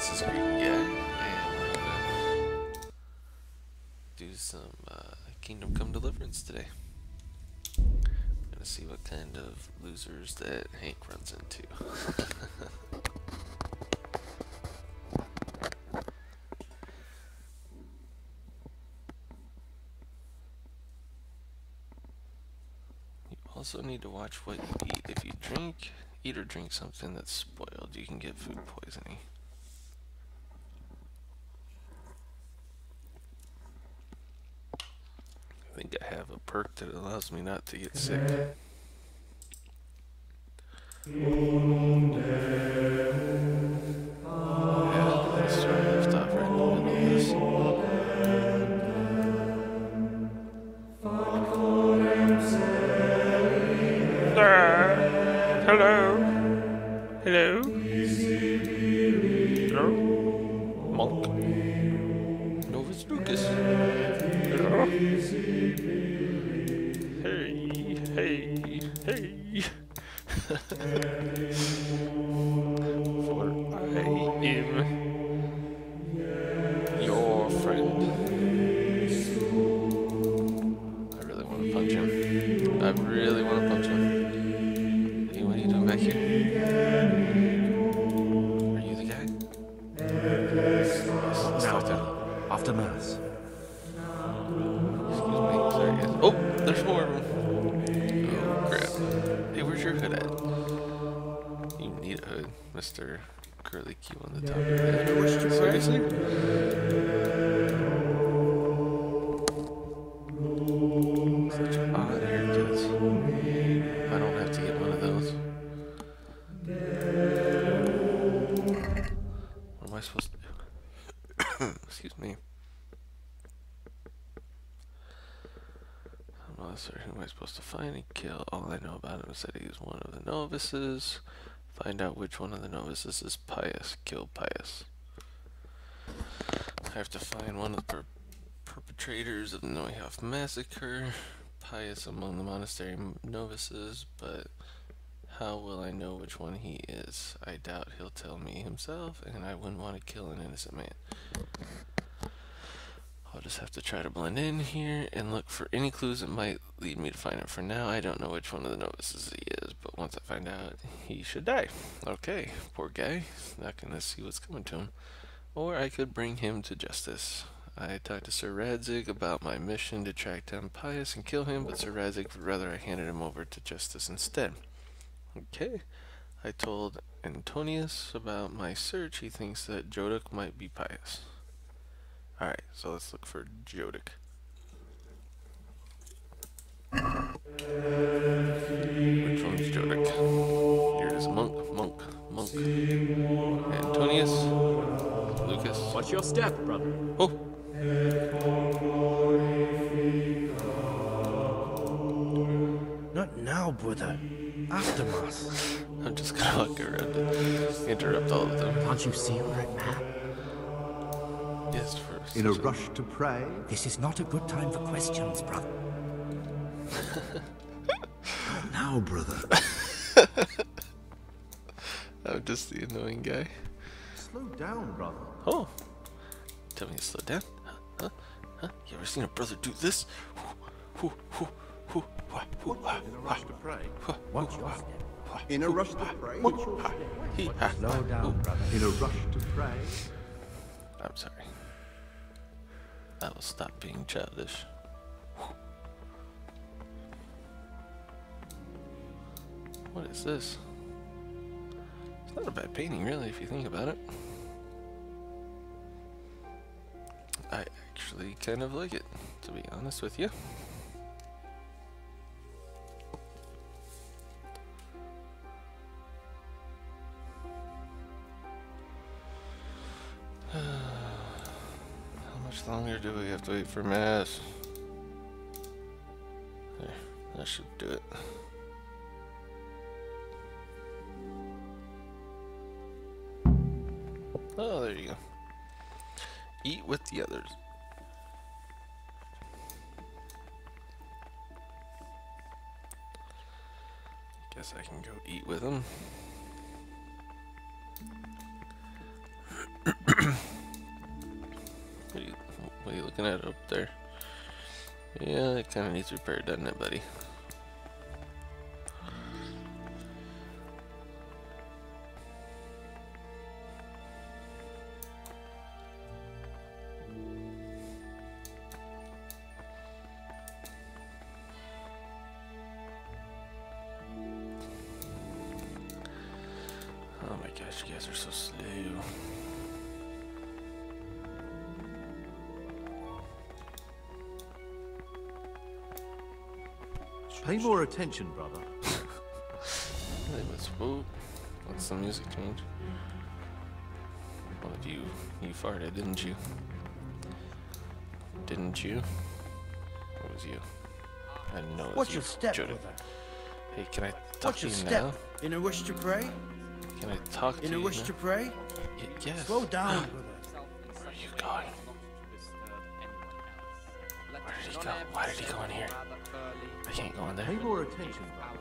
this is Green Guy, and we're gonna do some Kingdom Come Deliverance today. We're gonna see what kind of losers that Hank runs into. You also need to watch what you eat. If you eat or drink something that's spoiled, you can get food poisoning. I think I have a perk that allows me not to get sick. Yeah, let's start left off right in the middle of this. Hello. Hello. Hello. Monk. Novus Lucas. Hello. Hey, hey, hey. For I am your friend. I really want to punch him. I really want to punch him. Hey, what are you doing back here? Are you the guy? Let's talk to him. After Mass. Excuse me, sorry guys. Oh, there's more of them. Oh crap. Hey, where's your hood at? You need a hood, Mr. Curly Q on the top of your head. Seriously? Such odd haircuts. I don't have to get one of those. What am I supposed to do? Excuse me. I'm not certain who am I supposed to find and kill. All I know about him is that he's one of the novices. Find out which one of the novices is pious. Kill pious. I have to find one of the perpetrators of the Neuhoff massacre. Pious among the monastery novices, but how will I know which one he is? I doubt he'll tell me himself, and I wouldn't want to kill an innocent man. I'll just have to try to blend in here and look for any clues that might lead me to find him. For now, I don't know which one of the novices he is, but once I find out, he should die. Okay, poor guy. Not gonna see what's coming to him. Or I could bring him to justice. I talked to Sir Radzig about my mission to track down Pius and kill him, but Sir Radzig would rather I handed him over to justice instead. Okay. I told Antonius about my search. He thinks that Jodok might be Pius. Alright, so let's look for Jodok. Which one's Jodok? Here it is. Monk. Antonius. Lucas. Watch your step, brother. Oh! Not now, brother. After Mass. I'm just gonna walk around and interrupt all of them. Can't you see we're at Mass? Yes, first. In a rush to pray? This is not a good time for questions, brother. Not now, brother. I'm just the annoying guy. Slow down, brother. Oh! Tell me to slow down? Huh? You ever seen a brother do this? In a rush to pray? Watch your step. In a rush to pray? Slow down, brother. In a rush to pray? I'm sorry. I will stop being childish. What is this? It's not a bad painting, really, if you think about it. I actually kind of like it, to be honest with you. How much longer do we have to wait for Mass? There, that should do it. Oh, there you go. Eat with the others. Guess I can go eat with them. looking at it up there. Yeah, it kind of needs repair, doesn't it, buddy? Oh my gosh, you guys are so slow. Pay more attention, brother. Hey, whoa, what's the music change? Well, you farted, didn't you? Didn't you? It was you. I didn't know it was What's you. your step, Judah. brother? Hey, can I talk What's to your you step? now? In a wish to pray? Can I talk to In you a wish now? to pray? Yes. Slow down, brother. Where are you going? Where did he go? Why did he go in here? I can't go in there. Pay more attention, brother.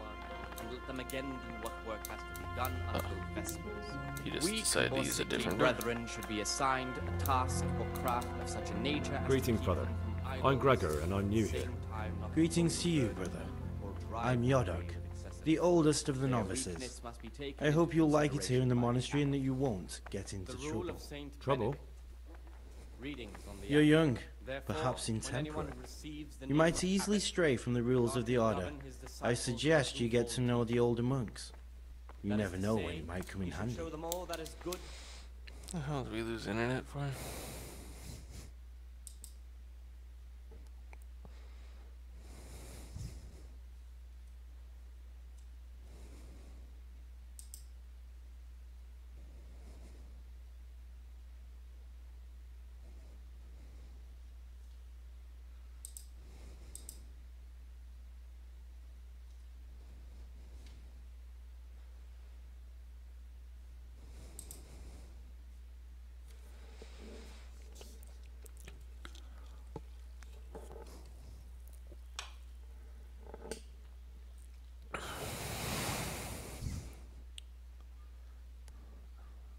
And let them again do what work has to be done until Vespers. He just Weak decided to or use a sickly different door. brethren should be assigned a task or craft of such a nature as Greetings, to keep brother. them from I'm idols, Gregor, and I'm new at the here. same time not Greetings to you, burden brother. or drive I'm the Yodok, grave excessively. the oldest of the Their novices. weakness must be taken I hope into you'll like it here in the consideration by monastery and that Catholics. you won't get into The rule trouble. of Saint Trouble? Benedict. Readings on the You're act. young, Therefore, perhaps when intemperate. anyone receives the You name might of easily abbot, stray from the rules of the God will order. govern his I disciples suggest you get to twofold. know the older monks. You That is never to know say, when it might come in you should handy. show them all that is good. What the hell did we lose internet for?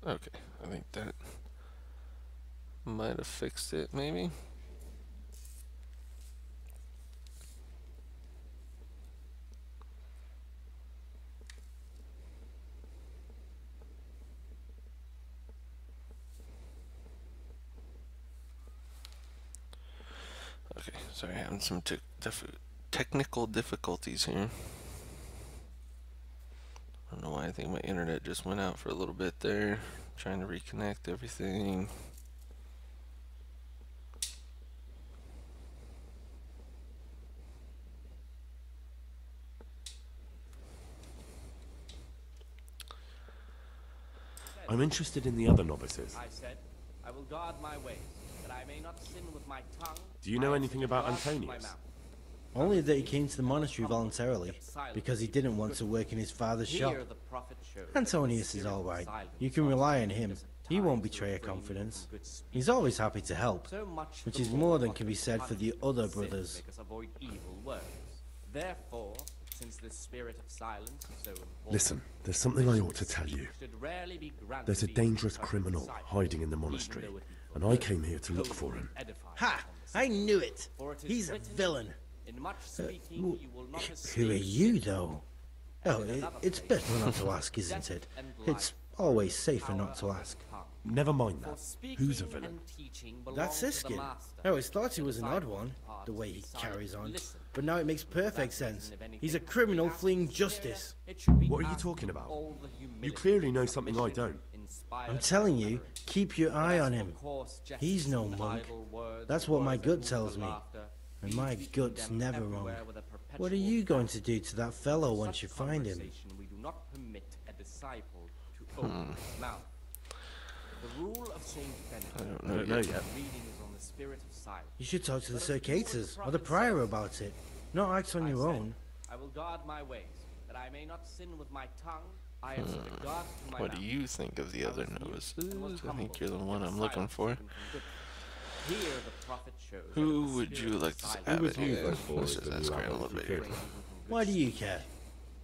Okay, I think that might have fixed it, maybe. Okay, sorry, having some technical difficulties here. I don't know why. I think my internet just went out for a little bit there. Trying to reconnect everything. I'm interested in the other novices. I said, I will guard my ways, that I may not sin with my tongue. Do you know I anything set about guard to my Antonius? mouth. Only that he came to the monastery voluntarily, because he didn't want to work in his father's shop. Here the prophet shows that Antonius the is spirit of alright. silence You can not rely on only him. just He ties won't to betray a refrain from confidence. good speech. He's always happy to help, So much which the is more than ought can be to said for the punish other sin, brothers. make us avoid evil works. Therefore, since the spirit of silence is so important, Listen, there's something I ought to tell you. should rarely be granted There's a to dangerous such criminal disciples, hiding in the even monastery, though it be and I came here to look for him. edifying Ha! I knew it! For it is He's a written, villain. In much speaking, you will not Who are escape you, though? Oh, in another it's place, better not to ask, isn't it? and It's life, always safer not to power of ask. the tongue. Never mind For that. speaking Who's a villain? and teaching That's belong to the Siskin. master. I always thought he was an odd Disciples one, are the to way be he silent carries and on. listen. But now it makes perfect That sense. reason, if anything He's a be criminal asked fleeing sincere, justice. it should be What are you asked talking with about? all the humility You clearly know and something I submission don't. inspired I'm by telling you, courage. keep your But eye as on for him. coarse jests He's no and monk. idle words That's and what my words that gut move tells for me. laughter, And we my feed gut's them never wrong. everywhere with a What are perpetual you going to passion. do to that fellow once Such you find him? conversation we do not permit a disciple to open his mouth. The rule of Saint Benedict. don't I don't know yet. Readings on the spirit of silence. You should talk to the Circators or the Prior about it. Not act on I your said, own. I will guard my ways, that I may not sin with my tongue. I have set a guard to my What mouth. do you think of the I other was mute novices? and was I humble, think you're the one yet I'm looking silence for. keeping from goodness. Here the prophet shows that Who the would you spirit of like to silence have Who it would you here? vote for Let's as just the ask new around a abbot little if bit you here. could? Why do you care?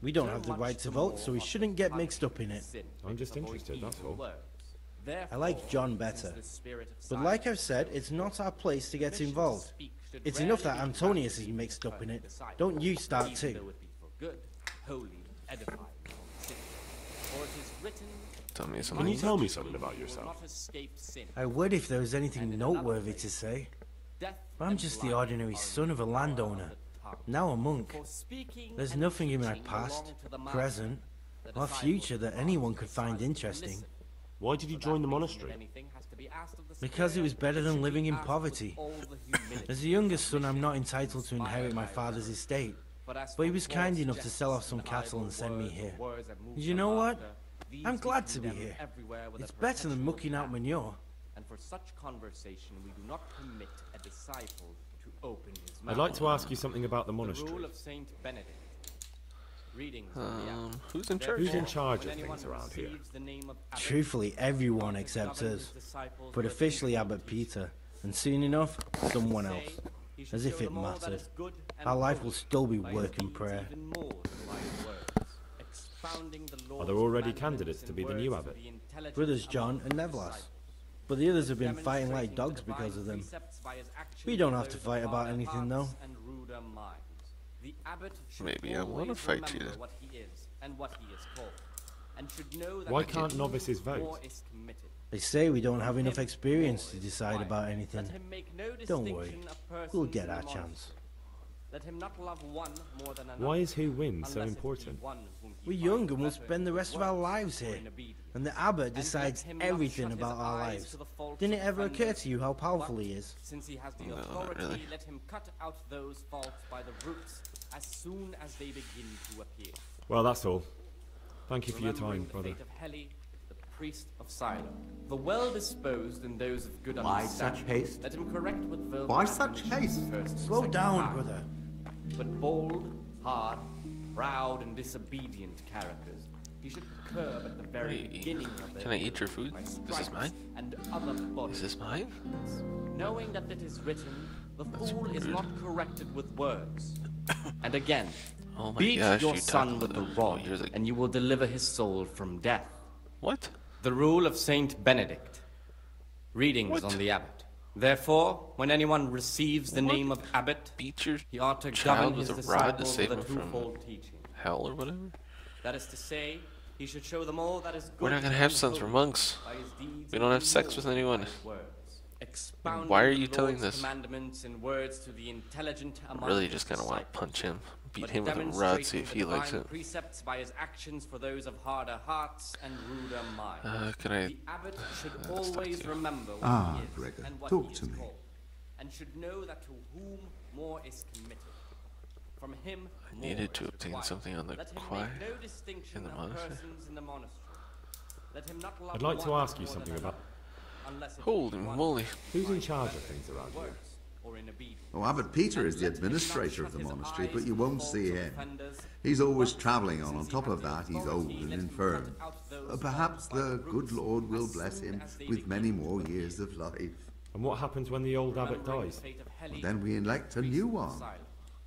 We don't So have the much right to the vote, more so we must shouldn't we get punish mixed up in it. sin, I'm make just us avoid interested, that's evil all. works. I like John better. But like I've said, it's not our place to get involved. It's enough that Antonius is mixed up in it. Don't you start too. Tell me Can something. you tell me something about yourself? I would if there was anything noteworthy to say. But I'm just the ordinary son of a landowner, now a monk. There's nothing in my past, present, or future that anyone could find interesting. Why did you join the monastery? Because it was better than living in poverty. As the youngest son, I'm not entitled to inherit my father's estate. But he was kind enough to sell off some cattle and send me here. And you know what? I'm glad to be here. It's better than mucking out manure. And for such conversation, we do not permit a disciple to open his mouth. I'd like to ask you something about the The monastery. rule of Saint Benedict. Readings Who's in charge? Who's in charge of things around here? Truthfully, everyone except us. But officially Abbot Peter, and soon enough, someone else. As if it mattered. Our life will still be work and prayer. Are there already candidates to be the new abbot? Brothers John and Nevlas. But the others have been fighting like dogs because of them. We don't have to fight about anything though. Maybe I want to fight you. Why can't novices vote? They say we don't have enough experience to decide about anything. Don't worry, we'll get our chance. Let him not love one more than another. Why is who wins so unless it be important? one whom he We're young finds and we'll better spend the rest of our works lives here. or in obedience. And the abbot And let decides him not everything shut his about our eyes lives. to the faults Didn't it of ever occur offenders, to you how powerful but he is? Since he has the No, not authority, really. let him cut out those faults by the roots as soon as they begin to appear. Well, that's all. Thank you for your Remembering time, the brother. fate of Heli, the priest of Silo. The well-disposed and those of good Why understanding. such haste? Let him correct with verbal Why such admonition haste? the first and Slow second down, time. brother. But bold, hard, proud, and disobedient characters he should curb at the very Wait, beginning of their can I eat your food? by Is this stripes mine? And other body Is this mine? knowing that it is written, the That's fool is rude. not corrected with words. And again, Oh my beat gosh, your you son talk with the about- rod, you're the- and you will deliver his soul from death. What? The rule of Saint Benedict. Readings What? on the abbot. Therefore, when anyone receives the What? name of abbot, Beat your he ought to child govern his with a rod to disciples save with a him from twofold teaching. hell or whatever? That is to say, he should show them all that is good. We're not gonna have and sons. We're holy monks. by his deeds We don't and have sex more with anyone. by his words. Expounding Why are you the telling Lord's this? commandments in words to the intelligent I among really his just kind of want to disciples. punch him, beat But him with a rod, see demonstrating if the he likes divine it. precepts by his actions for those of harder hearts and ruder minds. Can I? The abbot should stop always you. remember what Ah, he is Gregor, and what talk he to is me. called, and should know that to whom more is committed. From him, I needed more to is obtain required. something on the Let him choir make no distinction in the of monastery. persons in the monastery. Let him not love I'd like to one ask you more something than about... another, unless it Holy be one moly! Who's in charge of things around here? works or in obedience. Oh, Abbot Peter is the And let him not administrator of shut the his monastery, eyes but you to won't faults see of him. offenders. He's always But travelling on. since On he top has of the that, he's authority, old and let him infirm. cut out those Perhaps faults by the the good roots Lord will as bless soon him as they with begin many to more appear. years of life. And what happens when the old abbot Remembering dies? the fate of Heli, Then we elect a priest new of one. Silo.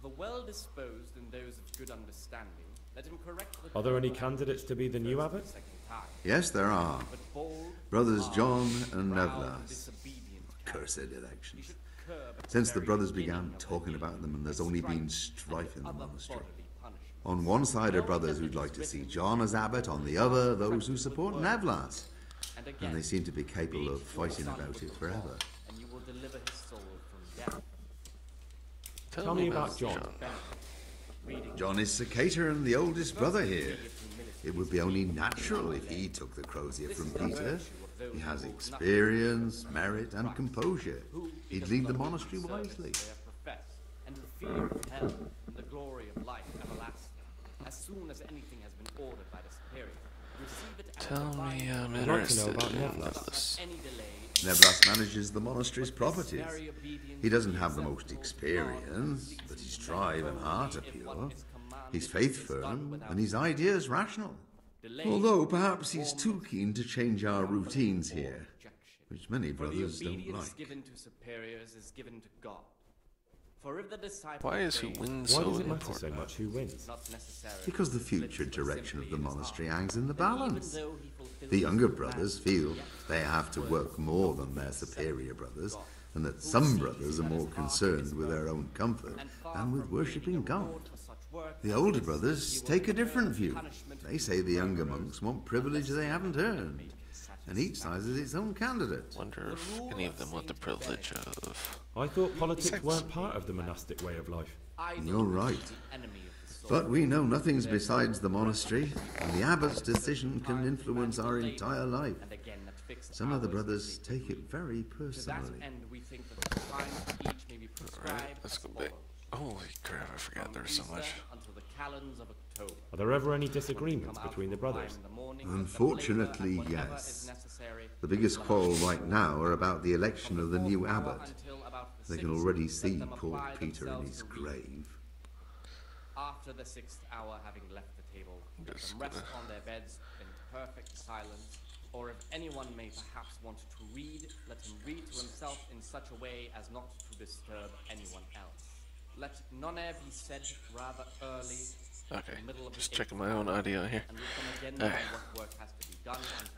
The well-disposed and those of good understanding, let him correct the Are there any verbal candidates to be the new first and abbot? second time. Yes, there are. But bold, Brothers hard, John and proud, Nevlas. disobedient Cursed characters. He elections. should curb at the Since the very brothers beginning began of their talking dealings about them, and there's by only been stripes strife in and the other monastery. bodily punishment. On one side are Knowing brothers that who'd it like is to see written, John as abbot, on the other, those who support Nevlas. And And again, they seem to be capable beat of your fighting son about with it the forever. rod, and you will deliver his soul from death. Tell me about John. Reading John is Cicator and the oldest brother here. It would be only natural if he took the crozier from Peter. He has experience, merit, and composure. He'd lead the monastery wisely. And the fear of hell and the glory of life everlasting. As soon as anything has been ordered by the superior, receive it as Tell divine me I'm I'd like to know interested about in Nevlas. this. any delay. Nevlas manages the monastery's properties. Very obedient He doesn't have the most experience, but his drive and heart are pure. His faith firm, and his ideas rational. Although perhaps he's too keen to change our routines here, which many For the brothers don't obedience like. given to superiors is given to God. For if the disciple Why is who fails, wins Why so does it matter so important? much who wins? not necessarily Because the splits future it direction of simply the in his monastery heart. hangs in the That even balance. though he fulfills The younger his brothers plan, feel yet they have to work more than their superior brothers, and that some brothers are more concerned with their own comfort than with worshipping God. The older brothers take a different view. They say the younger monks want privilege they haven't earned, and each side is its own candidate. Wonder if any of them want the privilege of... I thought politics weren't part of the monastic way of life. You're right. But we know nothing besides the monastery, and the abbot's decision can influence our entire life. Some of the brothers take it very personally. Alright, let's go back. Holy crap, I forgot there was so much. Are there ever any disagreements between the brothers? Unfortunately, yes. The biggest quarrel right now are about the election of the new abbot. They can already see poor Peter in his grave. After the 6th hour, having left the table, let them rest on their beds in perfect silence. Or if anyone may perhaps want to read, let him read to himself in such a way as not to disturb anyone else. Let none be said rather early. Okay, just checking my own audio here. Alright.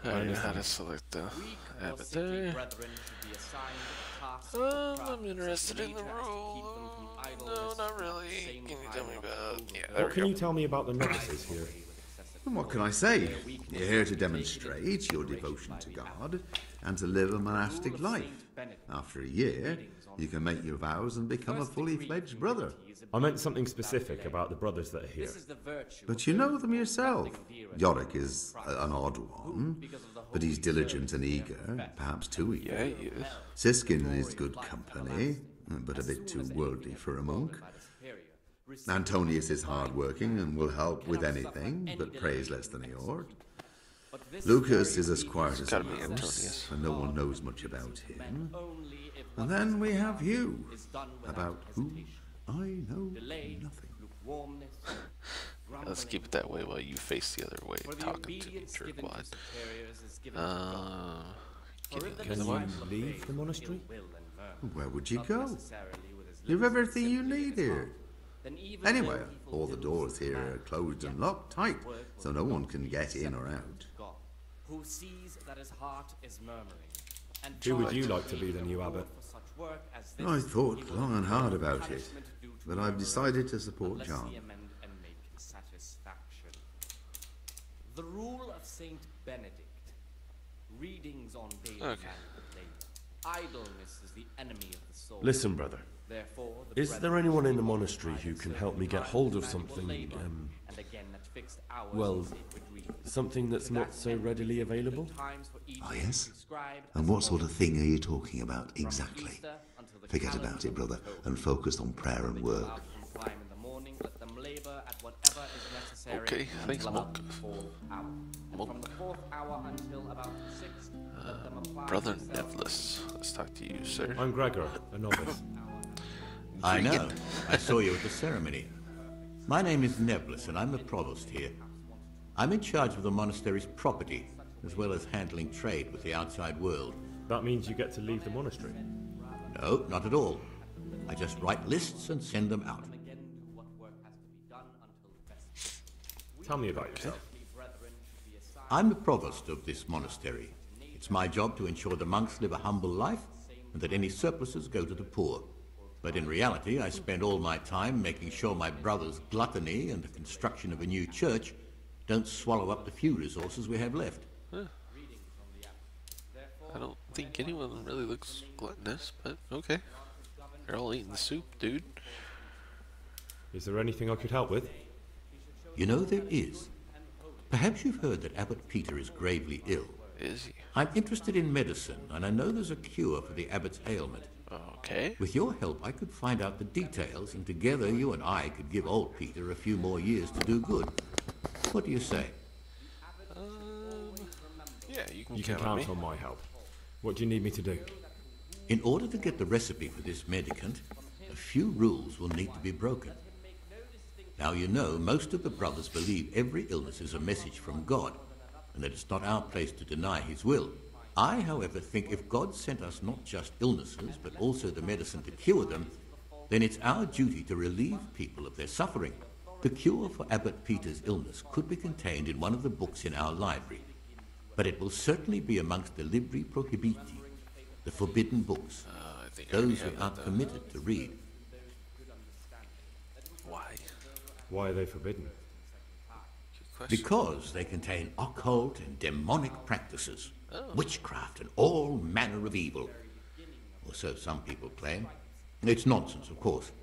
I know how to select the abbot there. I'm interested in the role. No, not really. Can you tell me about... Yeah, there What we can go. you tell me about the novices here? And what can I say? You're here to demonstrate your devotion to God and to live a monastic life. After a year, you can make your vows and become a fully fledged brother. I meant something specific about the brothers that are here. But you know them yourself. Yorick is an odd one, but he's diligent and eager, perhaps too eager. Yeah, he is. Siskin is good company, but a bit too worldly for a monk. Antonius is hard-working and will help with anything, but prays less than he ought. Lucas is as quiet as a Gotta be mouse, Antonius. and no one knows much about him. And then we have you, about whom I know nothing. Let's keep it that way while you face the other way, talking to me, jerkwad. Can you leave the monastery? Where would you go? You've everything you need here. Anyway, all the doors here are closed and locked tight, so no one can get in or out. Who sees that his heart is murmuring, and Who would you like to be the new abbot? I thought long and hard about it, but I've decided to support John. The rule of Saint Benedict. Readings on daily Okay. idleness is the enemy of the soul. Listen, brother. Therefore, the Is there anyone in the monastery who can help me get hold of something, and again at fixed hours well, of sacred readings. something that's not so readily available? Times for each Oh, yes? prescribed And as what sort follows. of thing are you talking about exactly? Easter until the Forget calendar about it, of brother, October. and focus on prayer and They go work. out from prime in the morning, let them labor at whatever is necessary Okay, thanks, until about monk. the 4th hour. And from the 4th hour until about the 6th, let them apply Brother themselves Nevlis, let's talk to you, sir. I'm Gregor, a novice. I know. I saw you at the ceremony. My name is Nevlis, and I'm the provost here. I'm in charge of the monastery's property, as well as handling trade with the outside world. That means you get to leave the monastery. No, not at all. I just write lists and send them out. again to what work has to be done until vespers. Tell me about yourself. Brethren should be assigned I'm the provost of this monastery. It's my job to ensure the monks live a humble life and that any surpluses go to the poor. But in reality, I spend all my time making sure my brother's gluttony and the construction of a new church don't swallow up the few resources we have left. I don't think anyone really looks gluttonous, but okay. They're all eating the soup, dude. Is there anything I could help with? You know, there is. Perhaps you've heard that Abbot Peter is gravely ill. Is he? I'm interested in medicine, and I know there's a cure for the abbot's ailment. Okay. With your help, I could find out the details, and together you and I could give old Peter a few more years to do good. What do you say? Yeah, you can You can count on me. count on my help. What do you need me to do? In order to get the recipe for this medicament, a few rules will need to be broken. Now, you know, most of the brothers believe every illness is a message from God, and that it's not our place to deny his will. I, however, think if God sent us not just illnesses, but also the medicine to cure them, then it's our duty to relieve people of their suffering. The cure for Abbot Peter's illness could be contained in one of the books in our library, but it will certainly be amongst the libri prohibiti, the forbidden books, those we aren't permitted to read. Why? Why are they forbidden? Because they contain occult and demonic practices, witchcraft and all manner of evil. Or so some people claim. It's nonsense, of course.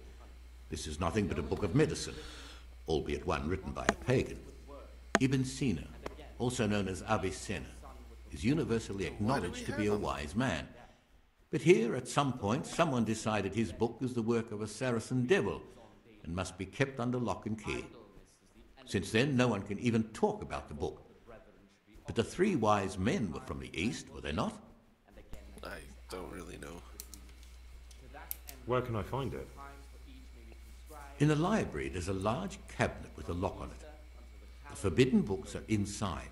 This is nothing but a book of medicine, albeit one written by a pagan. Ibn Sina, also known as Avicenna, is universally acknowledged to be a wise man. But here, at some point, someone decided his book is the work of a Saracen devil and must be kept under lock and key. Since then, no one can even talk about the book. But the three wise men were from the East, were they not? I don't really know. Where can I find it? In the library, there's a large cabinet with a lock on it. The forbidden books are inside.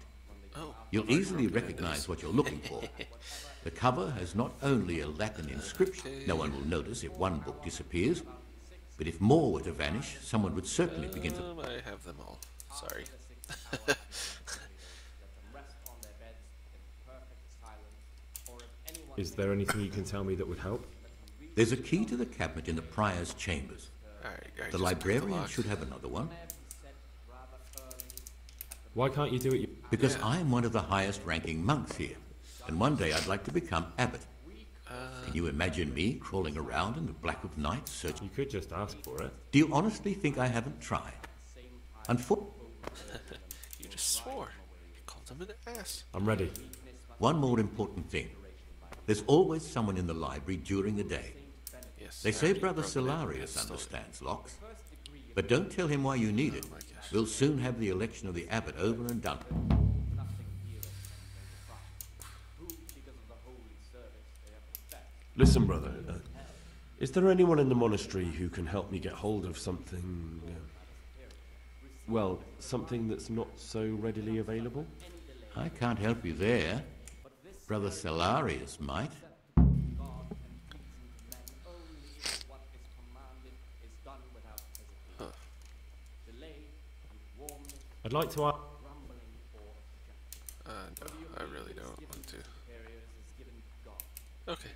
You'll easily recognize what you're looking for. The cover has not only a Latin inscription, no one will notice if one book disappears, but if more were to vanish, someone would certainly begin to... I have them all. Sorry. Is there anything you can tell me that would help? There's a key to the cabinet in the prior's chambers. The librarian should have another one. Why can't you do it? Because I am one of the highest-ranking monks here, and one day I'd like to become abbot. Can you imagine me crawling around in the black of night searching? You could just ask for it. Do you honestly think I haven't tried? You just swore. You called him an ass. I'm ready. One more important thing. There's always someone in the library during the day. Yes, They say Brother Solarius understands locks. But don't tell him why you need it. We'll soon have the election of the abbot over and done. Listen, brother. Is there anyone in the monastery who can help me get hold of something... well, something that's not so readily available? I can't help you there. Brother Solarius might. I'd like to ask... No, I really don't want to. Okay.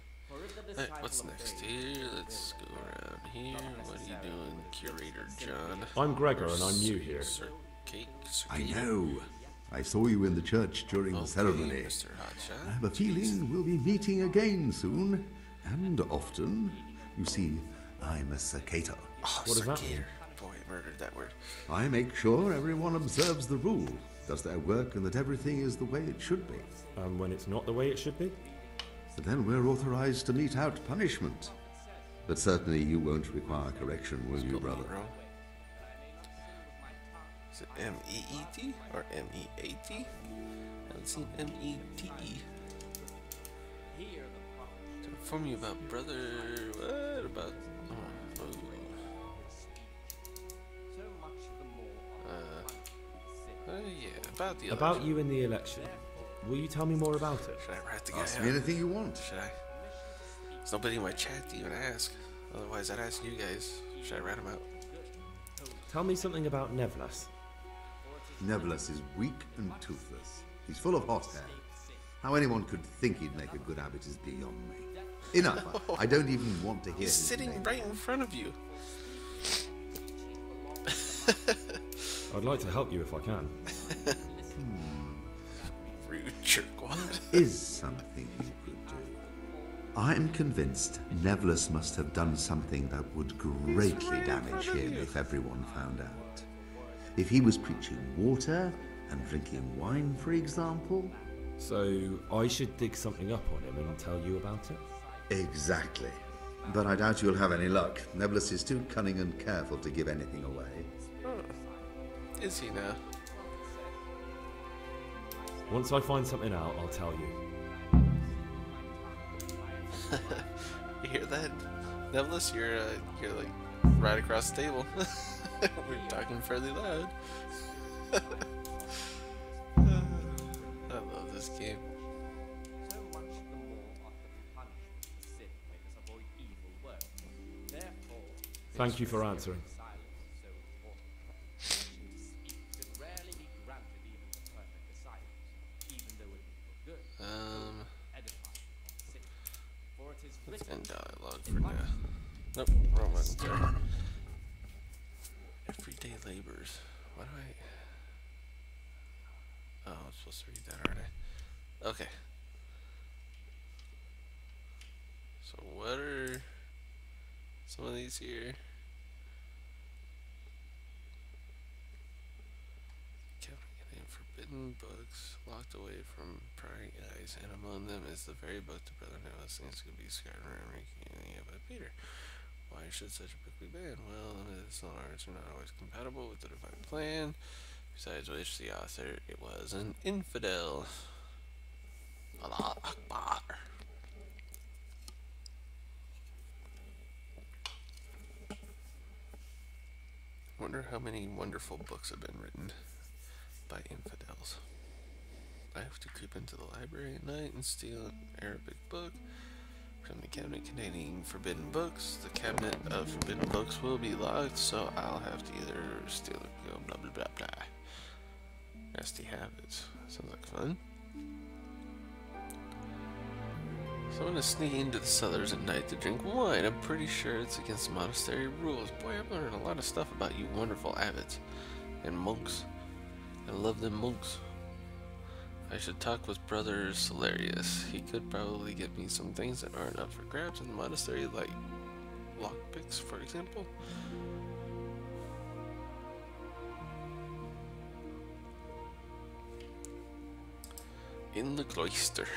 Alright, what's next here? Let's go around here. What are you doing, Curator John? I'm Gregor and I'm new here. I know. I saw you in the church during the ceremony. Mr. Hotshot. I have a feeling we'll be meeting again soon, and often. You see, I'm a cicator. Oh, What does that Cicator. Boy, I murdered that word. I make sure everyone observes the rule, does their work, and that everything is the way it should be. And when it's not the way it should be? So then we're authorized to mete out punishment. But certainly you won't require correction, will you, brother? Bro. Is it M-E-E-T or M-E-A-T? I haven't seen M-E-T-E. To inform you about brother... What about... yeah, about the election. About you in the election. Will you tell me more about it? Should I rat the guy Ask out? me anything you want. Should I? There's nobody in my chat to even ask. Otherwise, I'd ask you guys. Should I rat him out? Tell me something about Nevlas. Nevertheless is weak and toothless. He's full of hot hair. How anyone could think he'd make a good abbot is beyond me. Enough. I don't even want to hear He's his sitting name. right in front of you. I'd like to help you if I can. Rude jerkwad. Is something you could do. I'm convinced Nevlus must have done something that would greatly damage him if everyone found out. If he was preaching water and drinking wine, for example. So, I should dig something up on him and tell you about it? Exactly. But I doubt you'll have any luck. Nevlus is too cunning and careful to give anything away. Is he now? Once I find something out, I'll tell you. You hear that? Nevlus, you're like right across the table. We're talking fairly loud. I love this game. So much the more ought to be punished for sin, make us avoid evil works. Therefore, Thank you for answering. Let's end dialogue for now. Nope, wrong one, sorry. Everyday labors. Why do I... Oh, I'm supposed to read that, aren't I? Okay. So what are some of these here? Counting forbidden books, locked away from prying eyes, and among them is the very book the brother Noah seems to be scattered around by Peter. Why should such a book be banned? Well, the medicinal arts are not always compatible with the divine plan. Besides which, the author, it was an infidel. Allah Akbar. Wonder how many wonderful books have been written by infidels. I have to creep into the library at night and steal an Arabic book from the cabinet containing forbidden books. The cabinet of forbidden books will be locked, so I'll have to either steal or go blah blah blah blah. Nasty habits. Sounds like fun. So I'm gonna sneak into the cellars at night to drink wine. I'm pretty sure it's against monastery rules. Boy, I've learned a lot of stuff about you wonderful abbots and monks. I love them monks. I should talk with Brother Salarius. He could probably get me some things that aren't up for grabs in the monastery, like lockpicks, for example. In the cloister.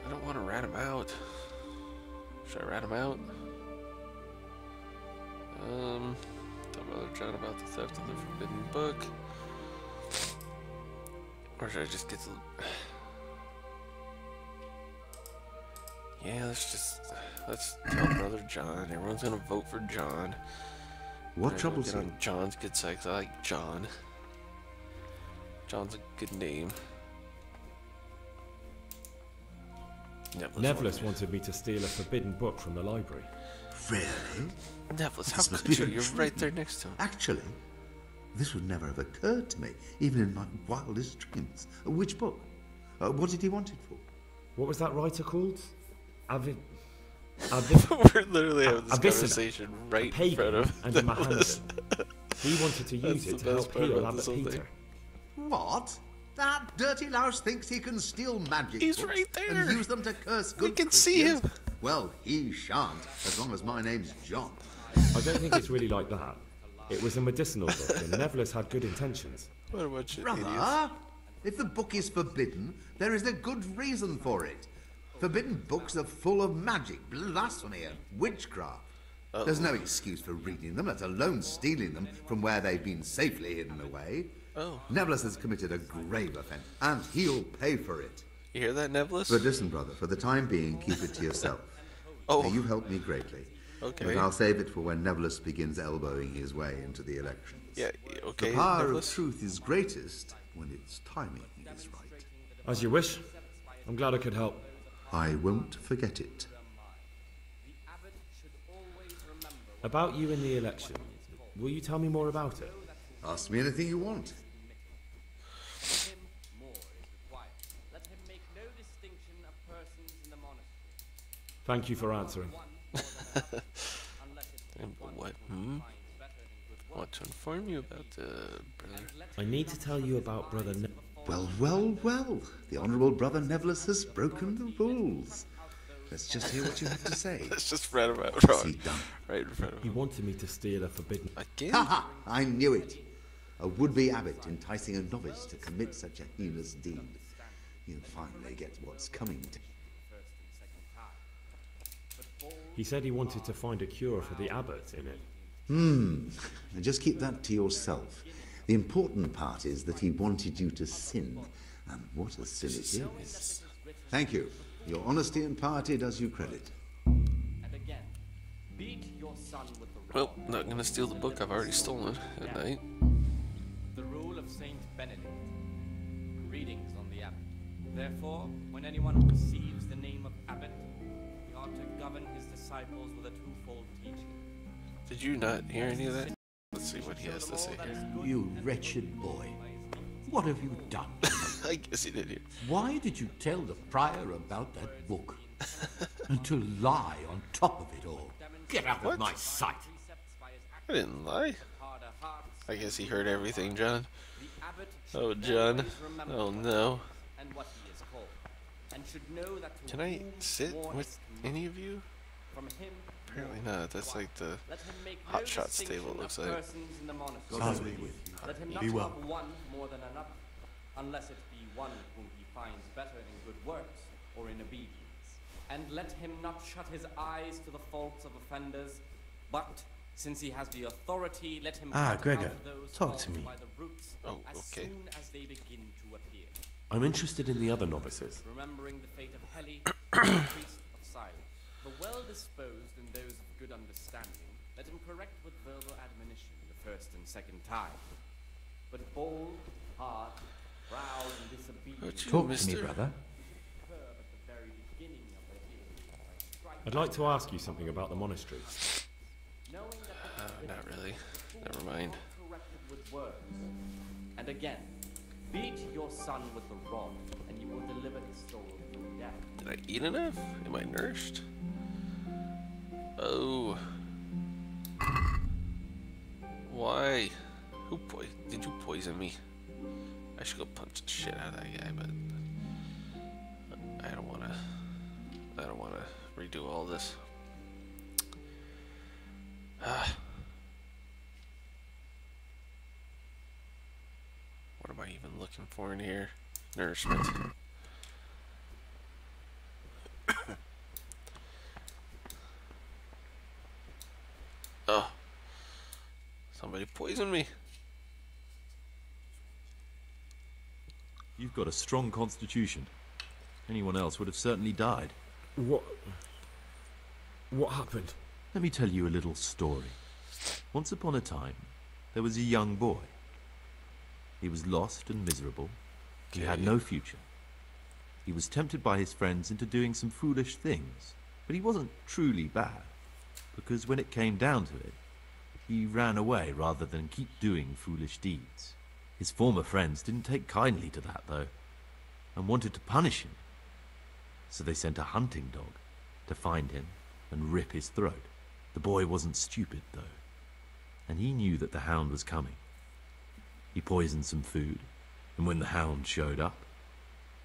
I don't want to rat him out. Should I rat him out? Tell Brother John about the theft of the forbidden book. Or should I just get to... Yeah, let's tell Brother John. Everyone's gonna vote for John. What troubles you? On John's good side, 'cause I like John. John's a good name. Nevlis wanted me to steal a forbidden book from the library. Really? Nevlis, how could you? You're right there next to him. Actually, this would never have occurred to me, even in my wildest dreams. Which book? What did he want it for? What was that writer called? We're literally having this conversation right in front of and Nevlis. He wanted to use it to help heal Abbot Peter. What? That dirty louse thinks he can steal magic He's books right there. and use them to curse good We can see him. Well, he shan't, as long as my name's John. I don't think it's really like that. It was a medicinal book, and Nevlis had good intentions. What a bunch of Brother, idiots. if the book is forbidden, there is a good reason for it. Forbidden books are full of magic, blasphemy, and witchcraft. There's no excuse for reading them, let alone stealing them from where they've been safely hidden away. Nevlis has committed a grave offense, and he'll pay for it. You hear that, Nevlis? But listen, brother, for the time being, keep it to yourself. You've helped me greatly. Okay. But I'll save it for when Nevlis begins elbowing his way into the elections. Yeah, okay, The power Nevlis. of truth is greatest when its timing is right. As you wish. I'm glad I could help. I won't forget it. About you in the election, will you tell me more about it? Ask me anything you want. Thank you for answering. What? Want to inform you about the brother? I need to tell you about Brother Well. The Honourable Brother Nevlis has broken the rules. Let's just hear what you have to say. Let's just read about What's he wrong. done? Right in front of He him. wanted me to steal a forbidden... Again? Ha ha! I knew it. A would-be abbot enticing a novice to commit such a heinous deed. He'll finally get what's coming to him. He said he wanted to find a cure for the abbot in it. Now just keep that to yourself. The important part is that he wanted you to sin. And what a sin it is. Thank you. Your honesty and piety does you credit. And again, Beat your son with the Well, rod. not gonna steal the book I've already stolen at night. The rule of Saint Benedict. Greetings on the abbot. Therefore, when anyone receives the name of abbot, he ought to govern his disciples with a twofold teaching. Did you not hear any of that? Let's see what he has to say here. You wretched boy. What have you done? I guess he did hear. Why did you tell the prior about that book? And to lie on top of it all. Get out of my sight. I didn't lie. I guess he heard everything, John. Oh, John. Oh, no. And what he is called. And should know that to Can I whom sit war with is any of you? from him, Apparently not. That's like the let him make hot no shots distinction table of looks like. persons in the monastery. God be with you. Let him not Be well. love one more than another, unless it be one whom he finds better in good works or in obedience. And let him not shut his eyes to the faults of offenders, but since he has the authority, let him cut Gregor, out those talk to faults me. by the roots Oh, as okay. soon as they begin to appear. I'm interested in the other novices. Remembering the fate of Heli, the priest of silence. The well-disposed and those of good understanding, let him correct with verbal admonition the first and second time. But bold, hard, proud, and disobedient, What you, Talk to mister? me, brother. curb at the very beginning of their healing by striking, I'd like to ask you something about the monastery. knowing that the Not really. Never mind. corrected with words. And again, beat your son with the rod, and you will deliver his soul from death. Did I eat enough? Am I nourished? Oh. Why? Did you poison me? I should go punch the shit out of that guy, but I don't wanna redo all this. What am I even looking for in here? Nourishment. Oh. Somebody poisoned me. You've got a strong constitution. Anyone else would have certainly died. What happened? Let me tell you a little story. Once upon a time, there was a young boy. He was lost and miserable. He had no future. He was tempted by his friends into doing some foolish things, but he wasn't truly bad, because when it came down to it, he ran away rather than keep doing foolish deeds. His former friends didn't take kindly to that, though, and wanted to punish him. So they sent a hunting dog to find him and rip his throat. The boy wasn't stupid, though, and he knew that the hound was coming. He poisoned some food, and when the hound showed up,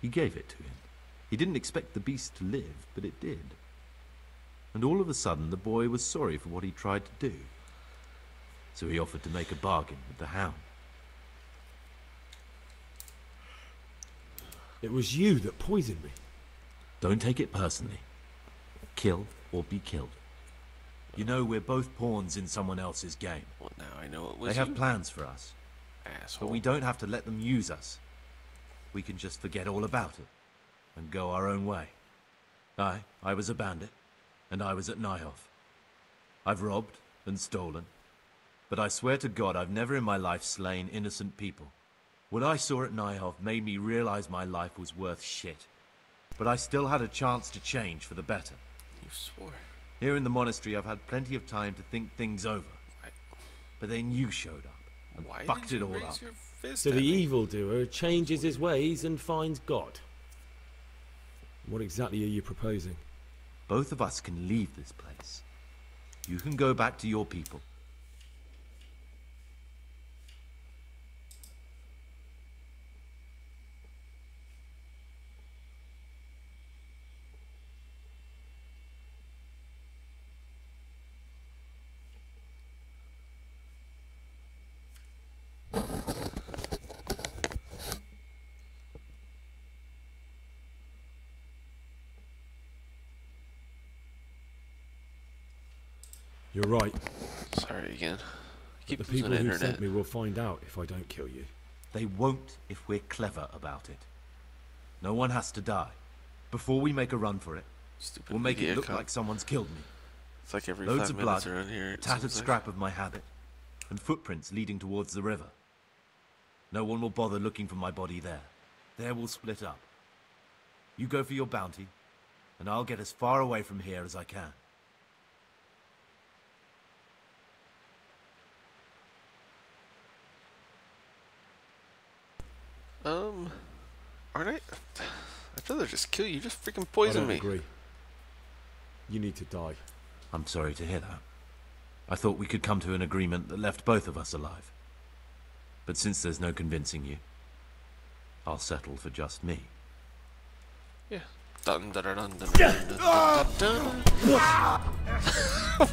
he gave it to him. He didn't expect the beast to live, but it did. And all of a sudden, the boy was sorry for what he tried to do. So he offered to make a bargain with the hound. It was you that poisoned me. Don't take it personally. Kill or be killed. You know, we're both pawns in someone else's game. Well, now I know it was They have you, plans for us, asshole. but we don't have to let them use us. We can just forget all about it and go our own way. I was a bandit, and I was at Nyhoff. I've robbed and stolen, but I swear to God I've never in my life slain innocent people. What I saw at Nyhoff made me realize my life was worth shit. But I still had a chance to change for the better. You swore. Here in the monastery I've had plenty of time to think things over. But then you showed up and Why fucked did it you all raise up. your fist So at the me? evildoer changes his ways and finds God. What exactly are you proposing? Both of us can leave this place. You can go back to your people. You're right. Sorry again. Keep The losing people who internet. sent me will find out if I don't kill you. They won't if we're clever about it. No one has to die. Before we make a run for it, Stupid we'll make it media look cop. like someone's killed me. It's like every Loads 5 of minutes blood, around here. a it tattered seems like. scrap of my habit, and footprints leading towards the river. No one will bother looking for my body there. There we'll split up. You go for your bounty, and I'll get as far away from here as I can. Aren't I? I'd rather just kill you. Just freaking I poison don't me. agree. You need to die. I'm sorry to hear that. I thought we could come to an agreement that left both of us alive. But since there's no convincing you, I'll settle for just me. Yeah. Dun dun dun dun dun dun dun dun.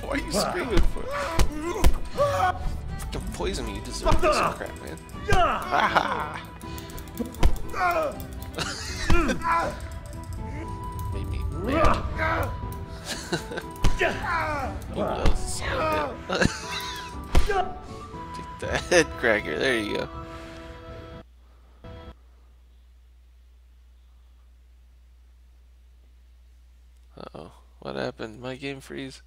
Why are you screaming for? Freaking poison me. You deserve this crap, man. Made me mad. Oh, that was a solid hit. Take the head cracker. There you go. Uh-oh. What happened? My game freeze?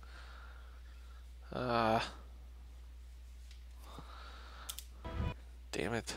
Damn it.